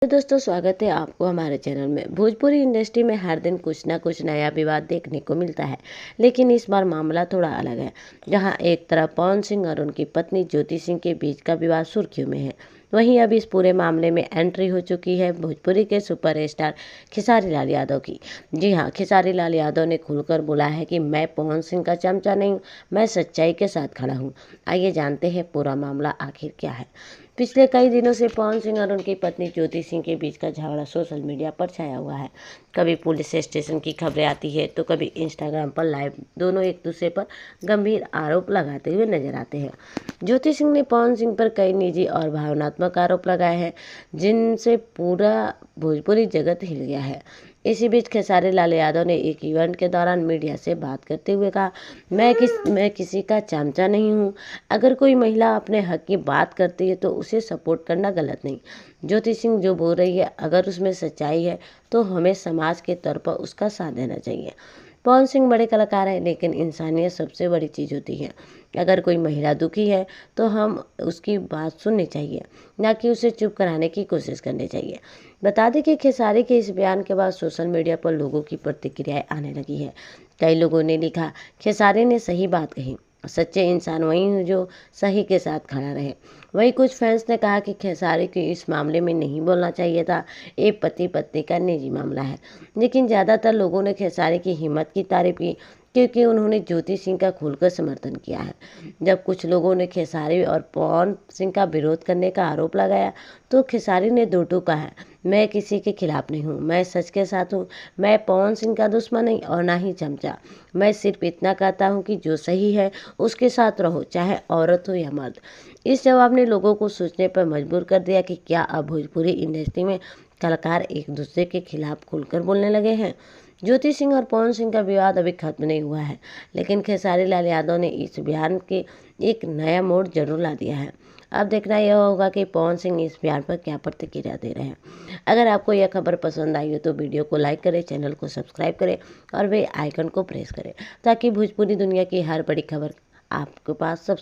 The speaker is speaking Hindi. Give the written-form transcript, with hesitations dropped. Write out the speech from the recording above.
तो दोस्तों, स्वागत है आपको हमारे चैनल में। भोजपुरी इंडस्ट्री में हर दिन कुछ ना कुछ नया विवाद देखने को मिलता है, लेकिन इस बार मामला थोड़ा अलग है। जहां एक तरफ पवन सिंह और उनकी पत्नी ज्योति सिंह के बीच का विवाद सुर्खियों में है, वहीं अब इस पूरे मामले में एंट्री हो चुकी है भोजपुरी के सुपरस्टार खेसारी लाल यादव की। जी हाँ, खेसारी लाल यादव ने खुलकर बोला है कि मैं पवन सिंह का चमचा नहीं हूँ, मैं सच्चाई के साथ खड़ा हूँ। आइए जानते हैं पूरा मामला आखिर क्या है। पिछले कई दिनों से पवन सिंह और उनकी पत्नी ज्योति सिंह के बीच का झगड़ा सोशल मीडिया पर छाया हुआ है। कभी पुलिस स्टेशन की खबरें आती है तो कभी इंस्टाग्राम पर लाइव दोनों एक दूसरे पर गंभीर आरोप लगाते हुए नजर आते हैं। ज्योति सिंह ने पवन सिंह पर कई निजी और भावनात्मक आरोप लगाए हैं, जिनसे पूरा भोजपुरी जगत हिल गया है। इसी बीच खेसारी लाल यादव ने एक इवेंट के दौरान मीडिया से बात करते हुए कहा, मैं किसी का चमचा नहीं हूँ। अगर कोई महिला अपने हक की बात करती है तो उसे सपोर्ट करना गलत नहीं। ज्योति सिंह जो बोल रही है, अगर उसमें सच्चाई है तो हमें समाज के तौर पर उसका साथ देना चाहिए। पवन सिंह बड़े कलाकार हैं, लेकिन इंसानियत सबसे बड़ी चीज़ होती है। अगर कोई महिला दुखी है तो हम उसकी बात सुननी चाहिए, ना कि उसे चुप कराने की कोशिश करनी चाहिए। बता दें कि खेसारी के इस बयान के बाद सोशल मीडिया पर लोगों की प्रतिक्रियाएं आने लगी है। कई लोगों ने लिखा, खेसारी ने सही बात कही, सच्चे इंसान वही हैं जो सही के साथ खड़ा रहे। वहीं कुछ फैंस ने कहा कि खेसारी को इस मामले में नहीं बोलना चाहिए था, ये पति पत्नी का निजी मामला है। लेकिन ज़्यादातर लोगों ने खेसारी की हिम्मत की तारीफ की, क्योंकि उन्होंने ज्योति सिंह का खुलकर समर्थन किया है। जब कुछ लोगों ने खेसारी और पवन सिंह का विरोध करने का आरोप लगाया तो खेसारी ने दो टूका है, मैं किसी के खिलाफ नहीं हूँ, मैं सच के साथ हूँ। मैं पवन सिंह का दुश्मन नहीं और ना ही चमचा। मैं सिर्फ इतना कहता हूँ कि जो सही है उसके साथ रहो, चाहे औरत हो या मर्द। इस जवाब ने लोगों को सोचने पर मजबूर कर दिया कि क्या अब भोजपुरी इंडस्ट्री में कलाकार एक दूसरे के खिलाफ खुलकर बोलने लगे हैं। ज्योति सिंह और पवन सिंह का विवाद अभी खत्म नहीं हुआ है, लेकिन खेसारी लाल यादव ने इस बयान के एक नया मोड़ जरूर ला दिया है। अब देखना यह होगा कि पवन सिंह इस बयान पर क्या प्रतिक्रिया दे रहे हैं। अगर आपको यह खबर पसंद आई हो तो वीडियो को लाइक करें, चैनल को सब्सक्राइब करें और बेल आइकन को प्रेस करें, ताकि भोजपुरी दुनिया की हर बड़ी खबर आपके पास सब